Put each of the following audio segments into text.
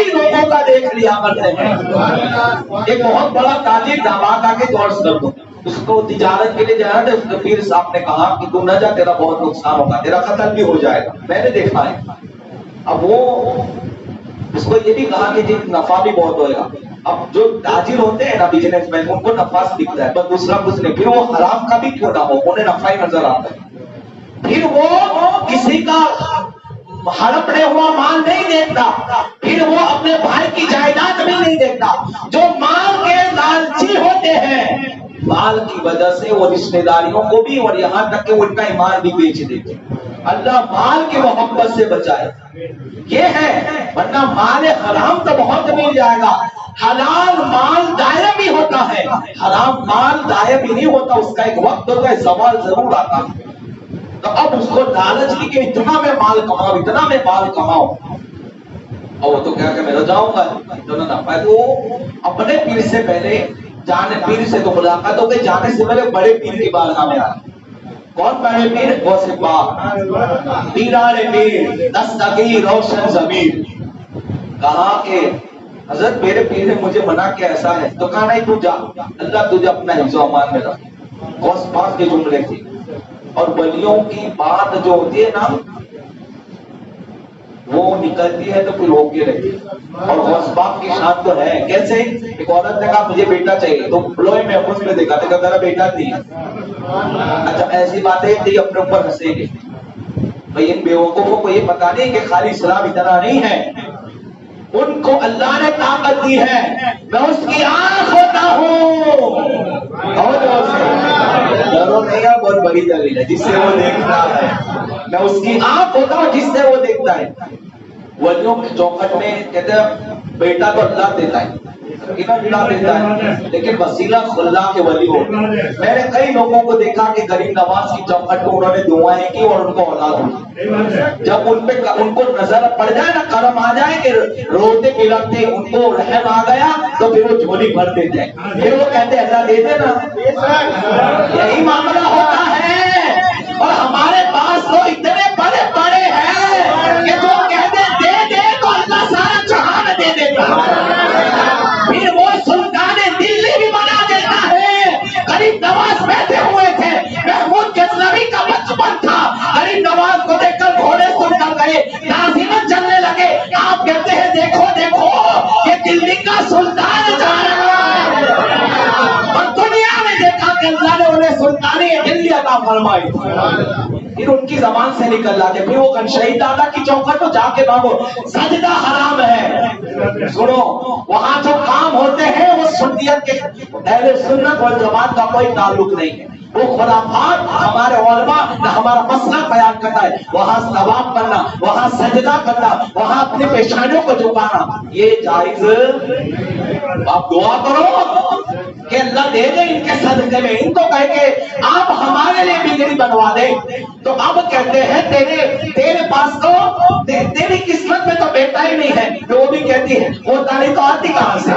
کئی لوگوں کا دیکھ لیا کرتے ہیں. ایک بہت بڑا تاجر دعوت آ کے غور کر دو, اس کو تجارت کے لیے جانا تھا. اس کے پیر صاحب نے کہا کہ تو نہ جا, تیرا بہت نقصان ہوگا, تیرا قتل بھی ہو جائے گا. میں نے دیکھا ہے. اب وہ اس کو یہ بھی کہا کہ جی نفع بھی بہت ہوئے گا. اب جو تاجر ہوتے ہیں نا, بزنس مین, ان کو نفع دکھتا ہے بس, دوسرا کچھ نہیں. پھر وہ حرام کا بھی کیوں نہ ہو, انہیں نفع ہی نظر آتا ہے. پھر وہ کسی کا ہڑپڑے ہوا مال نہیں دیکھتا, پھر وہ اپنے بھائی کی جائیداد بھی نہیں دیکھتا. جو مال کے لالچی ہوتے ہیں, مال کی وجہ سے وہ رشتہ داریوں کو بھی اور یہاں تک کہ ان کا ایمان بھی بیچ دیتے. اللہ مال کی محبت سے بچائے. یہ ہے, ورنہ مال حرام تو بہت مل جائے گا. حلال مال دائم بھی ہوتا ہے, حرام مال دائم بھی نہیں ہوتا, اس کا ایک وقت ہوتا ہے, زوال ضرور آتا ہے. تو اب اس کو لالچ کی کہ اتنا میں مال کماؤں, اتنا میں مال کماؤں, اور وہ تو کہا کہ میں تو جاؤں گا اتنا نہ پائے. تو اپنے پیر سے پہلے جانے, پیر سے تو ملاقات ہو گئی, جانے سے پہلے بڑے پیر کی بارگاہ میں آیا. کون بڑے پیر؟ غوث پاک, پیران پیر, دستگیر روشن ضمیر. کہا کہ حضرت میرے پیر نے مجھے منع کیا ایسا ہے, تو کہا نہیں تو جا, اللہ تجھے اپنا حفظ و امان میں رکھے. غوث پاک کے جملے تھے. اور ولیوں کی بات جو ہوتی ہے نا, وہ نکلتی ہے تو پھر ہو کے رہتی ہے. اور غوث پاک کی شان تو ہے. کیسے؟ ایک عورت نے کہا مجھے بیٹا چاہیے, تو لوہے محفوظ میں دیکھا تھا تیرا بیٹا نہیں ہے. اچھا ایسی باتیں تھی, اپنے اوپر ہنسے گے. بھئی ان بیوقوفوں کو یہ پتا نہیں کہ خالی اسلام اتنا نہیں ہے, ان کو اللہ نے طاقت دی ہے. میں اس کی آنکھ ہوتا ہوں, ضرور نہیں ہے, بہت بڑی دلیل ہے, جس سے وہ دیکھتا ہے. میں اس کی آنکھ ہوتا ہوں جس سے وہ دیکھتا ہے. ولیوں کے چوکھٹ میں کہتے ہیں بیٹا تو اللہ دیتا ہے, اللہ دیتا ہے, لیکن وسیلہ اللہ کے ولی ہو. میں نے کئی لوگوں کو دیکھا کہ غریب نواز کی چوکھٹ کو انہوں نے دعائیں کی اور ان کو اولاد ہوئی. جب ان کو نظر پڑ جائے نا, کرم آ جائے کہ روتے بلکتے ان کو رحم آ گیا, تو پھر وہ جھولی بھر دیتے ہیں. پھر وہ کہتے ہیں اللہ دے دے نا. یہی معاملہ ہوتا ہے. اور ہمارے پاس تو اتنے بڑے بڑے ہیں کہ جو کہتے دے دے تو اللہ سارا جہان دے دیتا ہے. پھر وہ سلطان دلی بھی بنا دیتا ہے. غریب نواز بیٹھے ہوئے تھے, محمود غزنوی کا بچپن تھا, غریب نواز کو دیکھ کر گھوڑے سن کر گئے, ناظرین چلنے لگے. آپ کہتے ہیں دیکھو دیکھو یہ دلی کا سلطان جا رہا ہے. اور دنیا میں دیکھا کہ اللہ نے انہیں سلطانی دلی عطا فرمائی. پھر ان کی زبان سے نکل لاتے, پھر وہ شہید دادا کی چوکھٹ تو جا کے مانگو, سجدہ حرام ہے. سنو, وہاں جو کام ہوتے ہیں وہ سنیت کے, اہل سنت والجماعت کا کوئی تعلق نہیں ہے. وہ خرافات ہمارے علماء نہ ہمارا مسئلہ بیان کرتا ہے. وہاں ثواب کرنا, وہاں سجدہ کرنا, وہاں اپنی پیشانیوں کو جھکانا, یہ جائز. آپ دعا کرو کہ اللہ دے دے ان کے صدقے میں. ان کو کہے کہ آپ ہمارے لیے بجلی بنوا دیں, تو اب کہتے ہیں تیرے پاس تو تیری قسمت میں تو بیٹا ہی نہیں ہے. تو وہ بھی کہتی ہے وہ تاریخ تو آتی کہاں سے,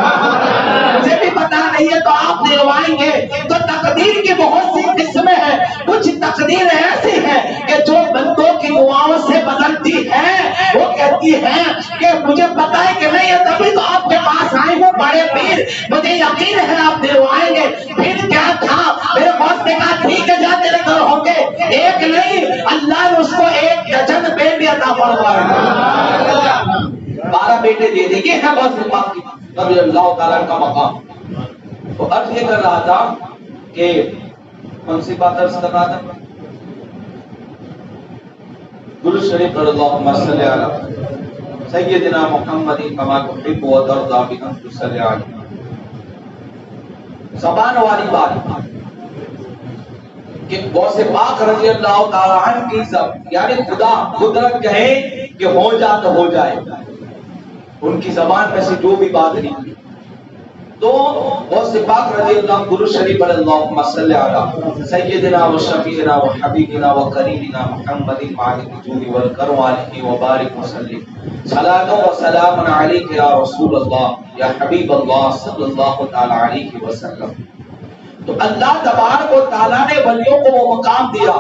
مجھے بھی پتا نہیں ہے, تو آپ دلوائیں گے. تو تقدیر کی بہت سی قسمیں ہیں. کچھ تقدیر ایسی ہے کہ جو بندوں کی دعاؤں سے بدلتی ہے. وہ کہتی ہے کہ مجھے پتا ہے کہ نہیں ہے, تبھی تو آپ کے پاس آئے ہوں بڑے پیر, مجھے یقین ہے آپ دلوائیں گے. پھر کیا تھا, میرے باس نے کہا ٹھیک ہے جا تیرے گھر ہوں گے, ایک نہیں اللہ نے اس کو 1 ڈزن بیٹے عطا فرمائے. 12 بیٹے دے دیں. یہ ہے غوث پاک کی رضی اللہ تعالیٰ کا مقام. تو عرض یہ کر رہا تھا کہ کون سی بات عرض کر رہا تھا, درود شریف پڑھ, اللہم صلی علی سیدنا محمد کما تحب و ترضی بنا صلی علیہ. زبان والی بات کہ غوث پاک رضی اللہ تعالیٰ عنہ کی یعنی خدا قدرت کہے کہ ہو جا تو ہو جائے, ان کی زبان میں سے جو بھی بات نکلی. تو غوث پاک رضی اللہ درود شریف پڑھ, اللہم صلی علی سیدنا و شفیعنا و حبیبنا و کریمنا محمد وعلی الجود والکرم علیہ وبارک وسلم. صلاۃ و سلام علیک یا رسول اللہ یا حبیب اللہ صلی اللہ تعالی علیہ وسلم. تو اللہ تبارک و تعالیٰ نے ولیوں کو وہ مقام دیا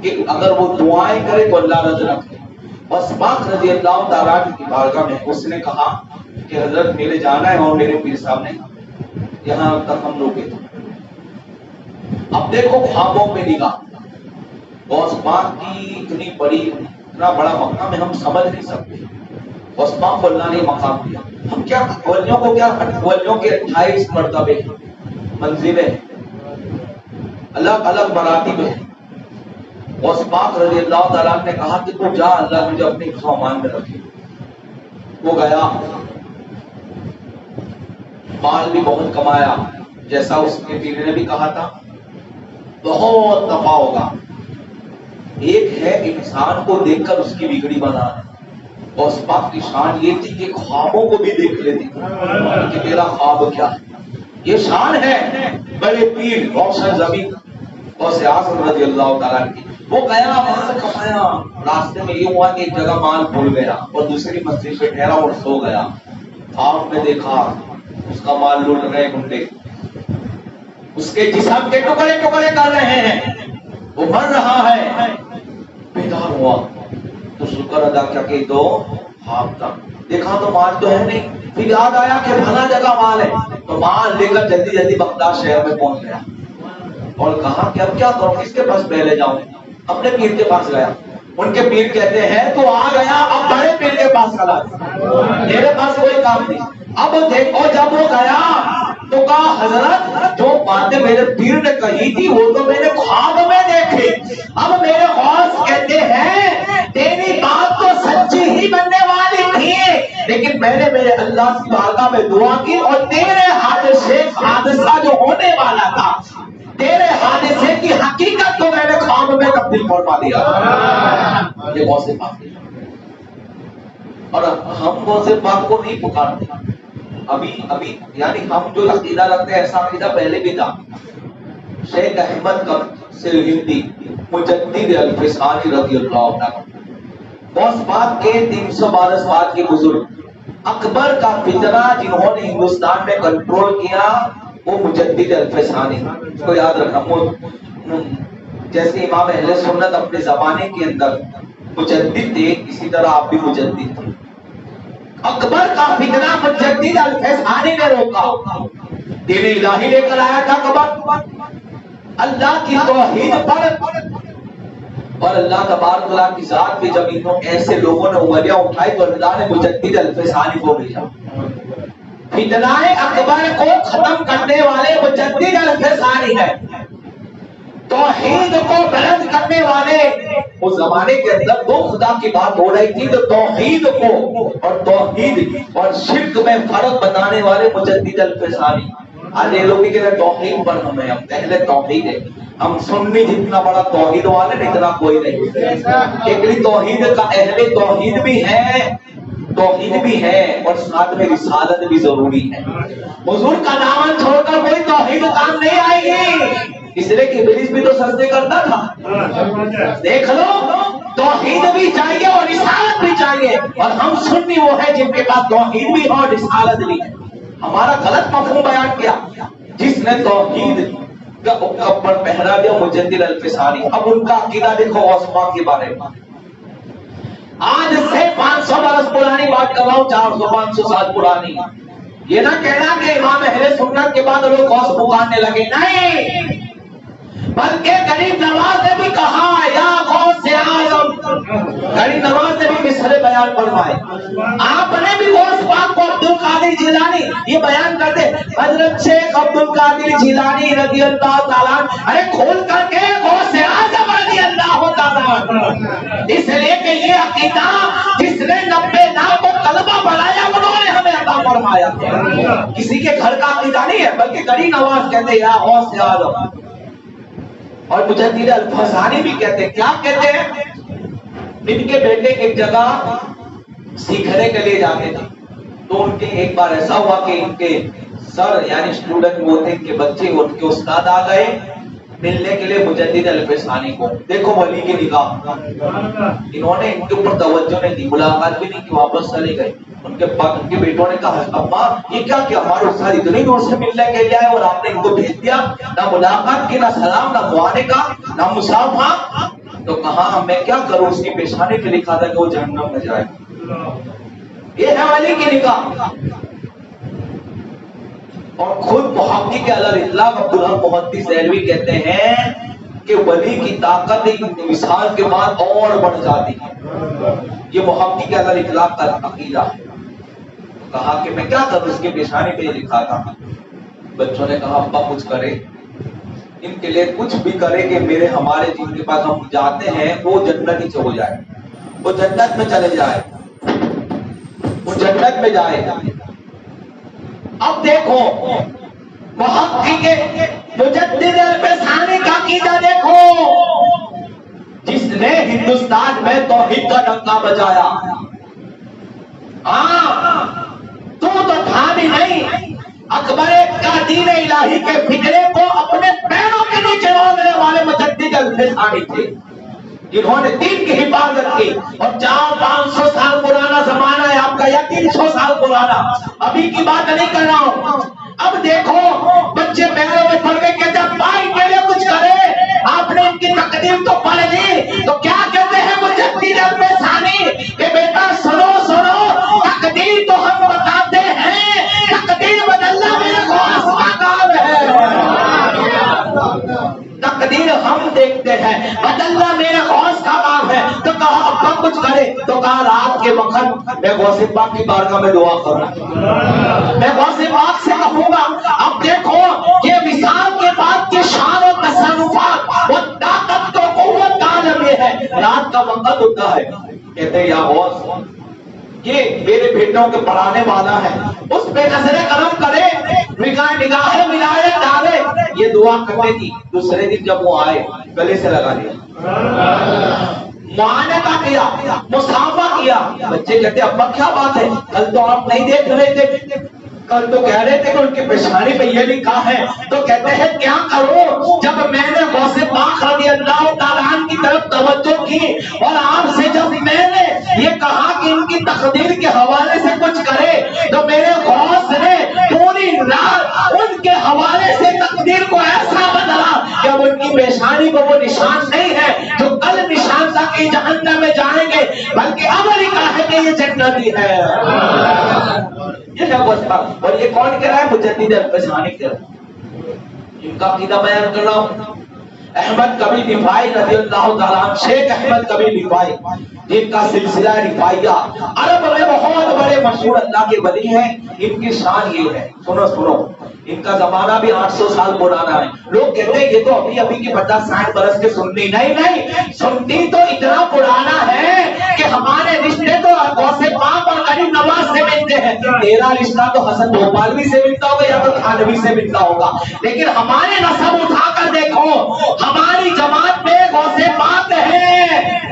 کہ اگر وہ دعائیں کرے تو اللہ رضا رکھے, بس پاک رضی اللہ تعالیٰ کی بارگاہ میں اس نے کہا کہ حضرت میرے جانا ہے اور میرے پیر صاحب نے یہاں تک ہم لوگ تھے. اب دیکھو خوابوں میں نگاہ، غوث پاک کی اتنی بڑی اتنا بڑا مقام ہے ہم سمجھ نہیں سکتے. غوث پاک کو اللہ نے مقام دیا. ہم کیا ولیوں کو کیا ولیوں کے 28 مرتبے منزلیں الگ الگ مراتب ہیں. غوث پاک رضی اللہ تعالیٰ نے کہا کہ تو جا اللہ مجھے اپنی سامان میں رکھے. وہ گیا، مال بھی بہت کمایا جیسا اس کے پیر نے بھی کہا تھا، بہت نفع ہوگا. ایک ہے انسان کو دیکھ کر اس کی بگڑی بنانا. اور اس پاک کی شان یہ تھی کہ خوابوں کو بھی دیکھ لیتی تھی کہ میرا خواب کیا ہے. یہ شان ہے بڑے پیر روشن زمین غوث اعظم رضی اللہ تعالیٰ کی. وہ گیا، مال کمایا، راستے میں یہ ہوا کہ ایک جگہ مال بھول گیا اور دوسری مسجد پہ ٹھہرا اور سو گیا. خواب میں دیکھا اس کا مال لوٹ رہے گنڈے، اس کے جسم کے ٹکڑے ٹکڑے کر رہے ہیں، وہ مر رہا ہے. بیدار ہوا تو شکر ادا کیا کہ دو خواب تھا. دیکھا تو مال تو ہے نہیں. پھر یاد آیا کہ بھلا جگہ مال ہے تو مال لے کر جلدی جلدی بغداد شہر میں پہنچ گیا اور کہا کہ اب کیا کروں، کس کے پاس پہلے جاؤں. اپنے پیر کے پاس گیا. ان کے پیر کہتے ہیں تو آ گیا، اب بڑے پیر کے پاس چلا، میرے پاس کوئی کام نہیں. اب دیکھو جب وہ گیا تو کہا حضرت جو باتیں میرے پیر نے کہی تھی وہ تو میں نے خواب میں دیکھی. اب میرے غوث کہتے ہیں تیری بات تو سچی ہی بننے والی تھی، لیکن میں نے میرے اللہ کی بارگاہ میں دعا کی اور تیرے حادثہ جو ہونے والا تھا، تیرے حادثے کی حقیقت تو میں نے خواب میں تبدیل فرما دیا. یہ غوث پاک ہے. اور ہم غوث پاک کو نہیں پکارتے ابھی یعنی ہم جو عقیدہ رکھتے ہیں ایسا عقیدہ پہلے بھی تھا. شیخ احمد سرہندی مجدد الفسانی رضی اللہ عنہ غوث پاک کے 312 سال کے بزرگ اکبر کا فتنہ جنہوں نے ہندوستان میں کنٹرول کیا وہ مجدد الفسانی. اس کو یاد رکھنا، جیسے امام اہل سنت اپنے زمانے کے اندر مجدد تھے اسی طرح آپ بھی مجدد تھے. اکبر کا فتنہ مجدد الفسانی نے روکا، دین الہی لے کر آیا تھا اکبر، اللہ کی توحید پر اور اللہ تبارک تعالیٰ کی ذات پہ. جب انہوں ایسے لوگوں نے انگلیاں اٹھائی تو اللہ نے مجدد الفسانی کو بھیجا. فتنہ اکبر کو ختم کرنے والے مجدد الفسانی ہے. توحید کو بلند کرنے والے اس زمانے کے اندر دو خدا کی بات ہو رہی تھی تو توحید کو اور توحید اور شرک میں فرق بتانے والے مجدد الفسانی. آج یہ لوگ کہتے ہیں توحید پر ہمیں، ہم پہلے توحید ہے. ہم سنی جتنا بڑا توحید والے اتنا کوئی نہیں. ایک توحید کا اہل توحید بھی ہے، توحید بھی ہے اور ساتھ میں رسالت بھی ضروری ہے. حضور کا دامن چھوڑ کر کوئی توحید کام نہیں آئے گی، اس لیے کہ ابلیس بھی تو سجدے کرتا تھا. دیکھ لو، توحید بھی چاہیے اور رسالت بھی چاہیے، اور ہم سنی وہ ہے جن کے پاس توحید بھی اور رسالت بھی ہے. ہمارا غلط مفہوم بیان کیا، جس نے توحید کا اوپر پہرا دیا مجدد الفسانی. اب ان کا عقیدہ دیکھو غوث پاک کے بارے میں. آج سے 500 برس پرانی بات کر رہا ہوں، 400-500 سال پرانی. یہ نہ کہنا کہ امام اہل سنت کے بعد لوگ غوث پکارنے لگے، نہیں، بلکہ غریب نواز نے بھی کہا یا غوث اعظم. غریب نواز نے بھی مثالیں بیان فرمائے. آپ نے بھی غوث پاک کو عبد القادر جیلانی یہ بیان کرتے، حضرت شیخ عبد القادر جیلانی رضی اللہ تعالیٰ، ارے کھول کر کے غوث اعظم رضی اللہ تعالیٰ. اس لیے کہ یہ عقیدہ جس نے 90 نام کو کلمہ بنایا انہوں نے ہمیں عطا فرمایا. کسی کے گھر کا عقیدہ نہیں ہے، بلکہ غریب نواز کہتے ہیں یا غوث اعظم. اور مجدد الفسانی بھی کہتے ہیں، کیا کہتے ہیں، ان کے بیٹے ایک جگہ سیکھنے کے لیے جاتے تھے تو ان کے ایک بار ایسا ہوا کہ ان کے سر یعنی اسٹوڈنٹ وہ تھے، ان کے بچے ان کے استاد آ گئے ملنے کے لیے مجدد الفسانی کو. دیکھو ولی کی نگاہ، انہوں نے ان کے اوپر توجہ نہیں دی، ملاقات بھی نہیں کی، واپس چلے گئے. ان کے بیٹوں نے کہا ابا یہ کیا کہ ہمارے استاد اتنی دور سے ملنے کے لیے آئے اور آپ نے ان کو بھیج دیا، نہ ملاقات کی، نہ سلام، نہ دعانے کا، نہ مصافحہ. تو کہا میں کیا کروں، اس کی پیشانی پہ لکھا تھا کہ وہ جہنم میں جائے. یہ ہے ولی کی نکاح. اور خود محقق علی الاطلاق عبدالحق محدث دہلوی کہتے ہیں کہ ولی کی طاقت مثال کے بعد اور بڑھ جاتی ہے. یہ محقق علی الاطلاق کا عقیدہ ہے. کہا کہ میں کیا کروں، اس کے پیشانی پہ لکھا تھا. بچوں نے کہا ابا کچھ کرے، ان کے لیے کچھ بھی کرے کہ میرے ہمارے جن کے پاس ہم جاتے ہیں وہ جنت ہی ہو جائے، وہ جنت میں چلے جائے، وہ جنت میں جائے. اب دیکھو محقق مجدد الفسانی کا عقیدہ دیکھو، جس نے ہندوستان میں توحید کا ڈنکا بجایا. ہاں تو تھا بھی نہیں. اکبر کا دین الہی کے فکرے کو اپنے پیروں کے نیچے ڈالنے والے مجدد الفسانی تھے، جنہوں نے دین کی حفاظت کی. اور 400-500 سال پرانا زمانہ ہے آپ کا، یا 300 سال پرانا، ابھی کی بات نہیں کر رہا ہوں. اب دیکھو بچے پیروں میں پڑ گئے، کہتے ہیں بھائی کے لیے کچھ کرے. آپ نے ان کی تقدیم تو پڑھ لی، تو کیا کہتے ہیں مجدد الفسانی کہ بیٹا سنو سنو، تقدیر تو ہم بتاتے ہیں، تقدیر بدلنا میرے خاص کا کام ہے. تقدیر ہم دیکھتے ہیں، بدلنا میرے خاص کا کام ہے. تو کہا ابا کچھ کرے. تو کہا رات کے وقت میں غوث پاک کی بارگاہ میں دعا کروں، میں غوث پاک سے کہوں گا. اب دیکھو یہ مثال کے بعد کی شان و تصرفات، وہ طاقت و قوت کا عالم یہ ہے. رات کا وقت ہوتا ہے، کہتے ہیں یا غوث یہ میرے بیٹوں کے پڑھانے والا ہے، اس پہ نظر کرم کرے، نگاہیں ملائے ڈالے. یہ دعا کرنے کی. دوسرے دن جب وہ آئے گلے سے لگا لیا، معانقہ کیا، مصافحہ کیا. بچے کہتے ابا کیا بات ہے، کل تو آپ نہیں دیکھ رہے تھے، کل تو کہہ رہے تھے کہ ان کی پیشانی پہ یہ لکھا ہے. تو کہتے ہیں کیا کروں، جب میں نے غوث پاک رضی اللہ تعالیٰ عنہ کی طرف توجہ کی اور آپ سے جب میں نے یہ کہا کہ ان کی تقدیر کے حوالے سے کچھ کرے، تو میرے غوث نے پوری رات ان کے حوالے سے تقدیر کو ایسا بدلا کہ اب ان کی پیشانی کو وہ نشان نہیں ہے جو کل نشان تھا کہ جہنم میں جائیں گے، بلکہ اب لکھا ہے کہ یہ جنتی ہے. یہ ہے غوث پاک. اور یہ کون کہہ رہا ہے؟ مجدد الفسانی کہہ رہا ہے. ان کا عقیدہ بیان کر رہا ہوں. احمد کبھی رفاعی رضی اللہ تعالیٰ عنہ، شیخ احمد کبھی رفاعی، جن کا سلسلہ رفاعیہ عرب میں بہت بڑے مشہور اللہ کے ولی ہیں. ان کی شان یہ ہے، سنو سنو، ان کا زمانہ بھی 800 سال پرانا ہے. لوگ کہتے ہیں یہ تو ابھی کی 50-60 برس کے سنی. نہیں، سنی تو اتنا پرانا ہے کہ ہمارے رشتے تو غوث پاک اور غریب نواز سے ملتے ہیں. تیرا رشتہ تو حسن بھوپالوی سے ملتا ہوگا یا تو تھانوی سے ملتا ہوگا، لیکن ہمارے نسب اٹھا کر دیکھو، ہماری جماعت میں غوث پاک ہے.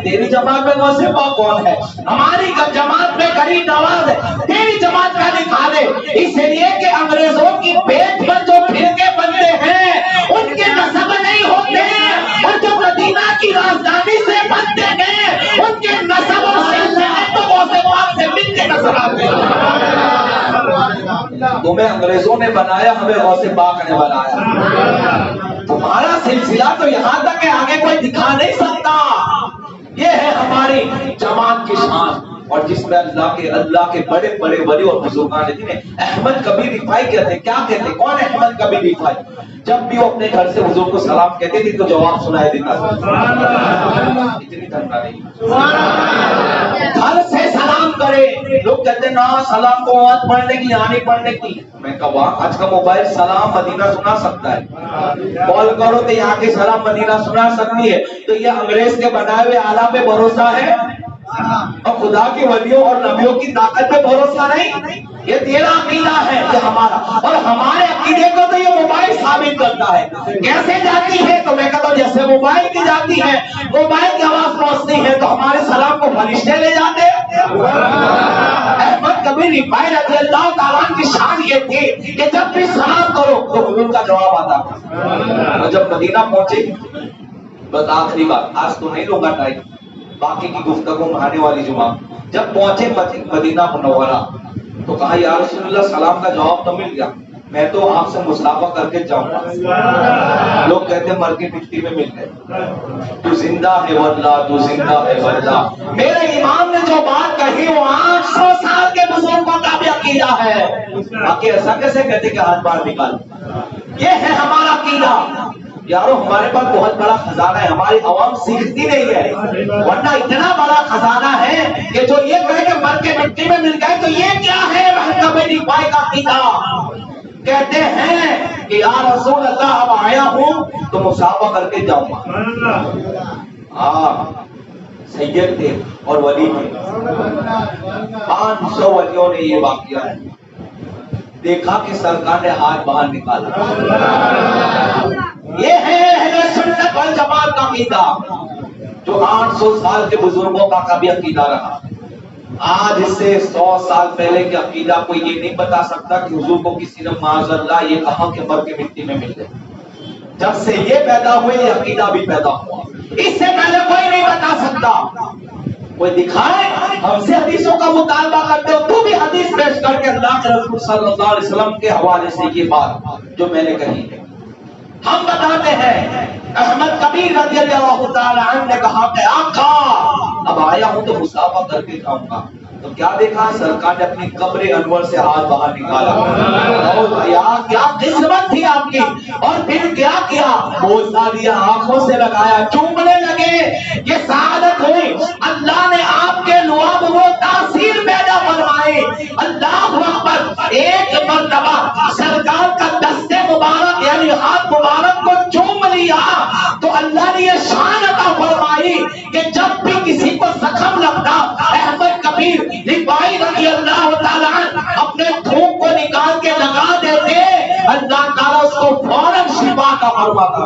تیری جماعت میں غوث پاک کون ہے؟ ہماری جماعت میں غریب نواز ہے. تیری جماعت کا دکھا دے. اس لیے کہ انگریزوں کی پیٹ پر جو فرقے بنتے ہیں ان کے نسب نہیں ہوتے، اور جو مدینہ کی راجدھانی سے بنتے ہیں ان کے نسب اور سلسلے تو غوث پاک سے مل کے نظر آتے ہیں. تمہیں انگریزوں نے بنایا، ہمیں غوث پاک نے بنایا. تمہارا سلسلہ تو یہاں تک کہ آگے کوئی دکھا نہیں سکتا. یہ ہے ہماری جماعت کی شان. اور جس میں اللہ کے بڑے بڑے ولی اور بزرگان دین ہیں. احمد کبیر رفاعی کہتے ہیں. کیا کہتے ہیں؟ کون احمد کبیر رفاعی؟ جب بھی وہ اپنے گھر سے حضور کو سلام کہتے تھے تو جواب سنائے دیتا تھا. اتنی دھنکا نہیں، گھر سے سلام کرے. لوگ کہتے ہیں نا سلام کو آواز پڑھنے کی یا نہیں پڑھنے کی. میں کہا آج کا موبائل سلام مدینہ سنا سکتا ہے، کال کرو تو یہاں کے سلام مدینہ سنا سکتی ہے. تو یہ انگریز کے بنائے ہوئے آلہ پہ بھروسہ ہے اور خدا کے ولیوں اور نبیوں کی طاقت پہ بھروسہ نہیں. یہ تیرا عقیدہ ہے کہ ہمارا، اور ہمارے عقیدے کو تو یہ موبائل ثابت کرتا ہے. کیسے جاتی ہے؟ تو میں کہتا ہوں جیسے موبائل کی جاتی ہے، موبائل کی آواز پہنچتی ہے تو ہمارے سلام کو فرشتے لے جاتے ہیں. احمد کبیر رفاعی رضی اللہ تعالیٰ عنہ کی شان یہ تھی کہ جب بھی سلام کرو تو حضور کا جواب آتا تھا. اور جب مدینہ پہنچے، بس آخری بات، آج تو نہیں لوگا ٹائم، باقی کی گفتگو آنے والی جمعہ. جب پہنچے مدینہ منورہ تو کہا یا رسول اللہ سلام کا جواب تو مل گیا. میں تو آپ سے مصافحہ کر کے جاؤں گا. لوگ کہتے ہیں مر کے مٹی میں مل گئے. تو زندہ ہے واللہ، تو زندہ ہے واللہ. میرے امام نے جو بات کہی وہ 800 سال کے بزرگوں کا بھی عقیدہ ہے. باقی ایسا کیسے کہتے کہ ہاتھ باہر نکال؟ یہ ہے ہمارا عقیدہ. یارو ہمارے پاس بہت بڑا خزانہ ہے، ہماری عوام سیکھتی نہیں ہے، ورنہ اتنا بڑا خزانہ ہے کہ جو یہ کہے کہ مر کے مٹی میں مل گئے تو یہ کیا ہے؟ محکمہ دفاع کا عقیدہ. کہتے ہیں کہ یا رسول اللہ اب آیا ہوں تو مصافحہ کر کے جاؤں گا. سید تھے اور ولی تھے. 500 ولیوں نے یہ واقعہ ہے دیکھا کہ سرکار نے ہاتھ باہر نکالا. یہ ہے اہل سنت والجماعت کا عقیدہ جو 800 سال کے بزرگوں کا کبھی عقیدہ رہا. آج اس سے 100 سال پہلے کے عقیدہ کو یہ نہیں بتا سکتا کہ حضور کو کسی نے معاذ اللہ یہ کہا کہ مر کے مٹی میں مل گئے. جب سے یہ پیدا ہوئے یہ عقیدہ بھی پیدا ہوا. اس سے پہلے کوئی نہیں بتا سکتا. کوئی دکھائے ہم سے حدیثوں کا مطالبہ کرتے ہو تو بھی حدیث پیش کر کے اللہ کے رسول صلی اللہ علیہ وسلم کے حوالے سے یہ بات جو میں نے کہی ہے ہم بتاتے ہیں. احمد کبیر رضی اللہ تعالی عنہ نے کہا کہ آقا اب آیا ہوں تو مصافحہ کر کے جاؤں گا. تو کیا دیکھا؟ سرکار نے اپنی قبر انور سے ہاتھ باہر نکالا. اور کیا قسمت تھی آپ کی. اور پھر کیا کیا؟ بوسہ دیا، آنکھوں سے لگایا، چومنے لگے. یہ سعادت ہوئی. اللہ نے آپ کے لعاب وہ تاثیر پیدا فرمائی. اللہ اکبر. ایک مرتبہ سرکار کا دستے مبارک یعنی ہاتھ مبارک کو چوم لیا تو اللہ نے یہ شان عطا فرمائی کہ جب بھی کسی کو زخم لگتا احمد کبیر رفاعی رضی اللہ تعالیٰ اپنے تھوک کو نکال کے لگا دیتے، اللہ تعالیٰ اس کو فوراً شفا کا فرماتا.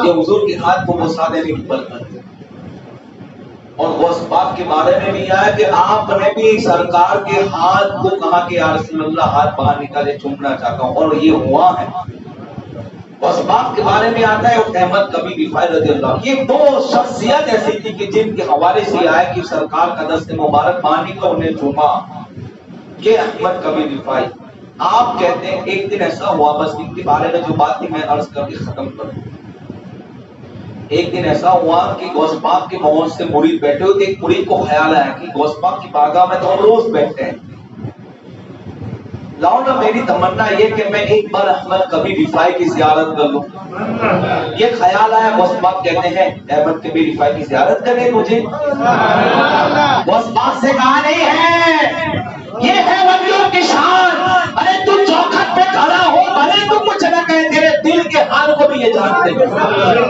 یہ حضور کے ہاتھ کو بوسہ دینے کی برکت. اور غوث پاک کے بارے میں بھی آیا کہ آپ نے بھی سرکار کے ہاتھ کو کہا کہ یا رسول اللہ ہاتھ باہر نکالے چومنا چاہتا ہوں، اور یہ ہوا ہے. غوث پاک کے بارے میں آتا ہے احمد کبیر رفاعی رضی اللہ. یہ دو شخصیت ایسی تھی کہ جن کے حوالے سے آیا کہ سرکار کا دست مبارک مانی کا انہیں چوما. یہ احمد کبیر رفاعی. آپ کہتے ہیں ایک دن ایسا ہوا، بس ان کے بارے میں جو بات تھی میں عرض کر کے ختم کروں. ایک دن ایسا ہوا کہ غوث پاک کے بہت سے مرید بیٹھے ہوئے. ایک مرید کو خیال آیا کہ غوث پاک کی بارگاہ میں تو ہم روز بیٹھتے ہیں، لاؤ نا میری تمنا یہ کہ میں ایک بار احمد کبیر رفاعی کی زیارت کر لوں. یہ خیال آیا. غوث پاک کہتے ہیں احمد کبیر رفاعی کی زیارت کرنے مجھے. غوث پاک سے کہا نہیں ہے، یہ ہے ولیوں کی شان. ارے تو چوکھٹ پہ کھڑا ہو، بھلے تو کچھ نہ کہے، تیرے دل کے حال کو بھی یہ جانتے ہیں.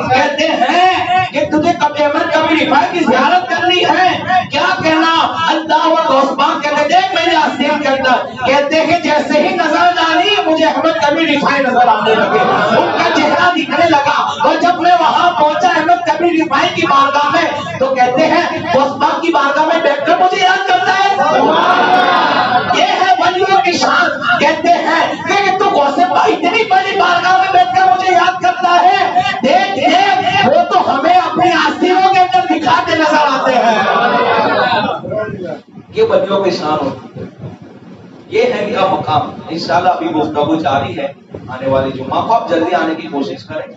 کہتے ہیں کہ تجھے احمد کبیر رفاعی کی زیارت کرنی ہے، کیا کہنا؟ اللہ و غوث پاک کہتے دیکھ میرے حسین کے اندر. کہتے ہیں جیسے ہی نظر ڈالی مجھے احمد کبیر رفاعی نظر آنے لگے، ان کا چہرہ دکھنے لگا. اور جب میں وہاں پہنچا احمد کبیر رفاعی کی بارگاہ میں تو کہتے ہیں غوث پاک کی بارگاہ میں بیٹھ کر مجھے یاد کرتا ہے. یہ ہے ولیوں کی شان. کہتے ہیں کہ تو غوث پاک اتنی بڑی بارگاہ میں بیٹھ کر مجھے یاد کرتا ہے. دیکھ دیکھ وہ تو ہمیں اپنے آستینوں کے اندر دکھاتے نظر آتے ہیں. یہ ولیوں کی شان ہوتی ہے. یہ ہے میرا مقام. انشاءاللہ ابھی گفتگو جاری ہے. آنے والی جمعہ کو آپ جلدی آنے کی کوشش کریں.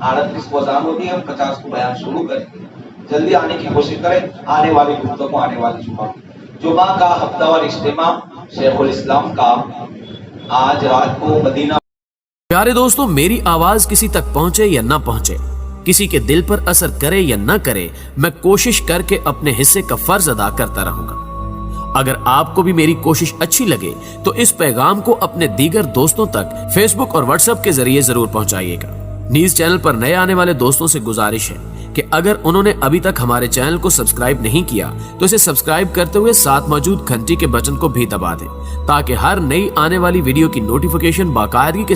38 کو اذان ہوتی ہے، ہم 50 کو بیان شروع کریں گے. جلدی آنے کی کوشش کریں. آنے والی گفتگو آنے والی جمعہ کا ہفتہ اور اجتماع شیخ الاسلام کا آج رات کو مدینہ. پیارے دوستوں، میری آواز کسی تک پہنچے یا نہ پہنچے، کسی کے دل پر اثر کرے یا نہ کرے، میں کوشش کر کے اپنے حصے کا فرض ادا کرتا رہوں گا. اگر آپ کو بھی میری کوشش اچھی لگے تو اس پیغام کو اپنے دیگر دوستوں تک فیس بک اور واٹس ایپ کے ذریعے ضرور پہنچائیے گا. نیوز چینل پر نئے آنے والے دوستوں سے گزارش ہے کہ اگر انہوں نے ابھی تک ہمارے چینل کو سبسکرائب نہیں کیا تو اسے سبسکرائب کرتے ہوئے ساتھ موجود گھنٹی کے بٹن کو بھی دبا دیں تاکہ ہر نئی آنے والی ویڈیو کی نوٹیفیکیشن باقاعدگی کے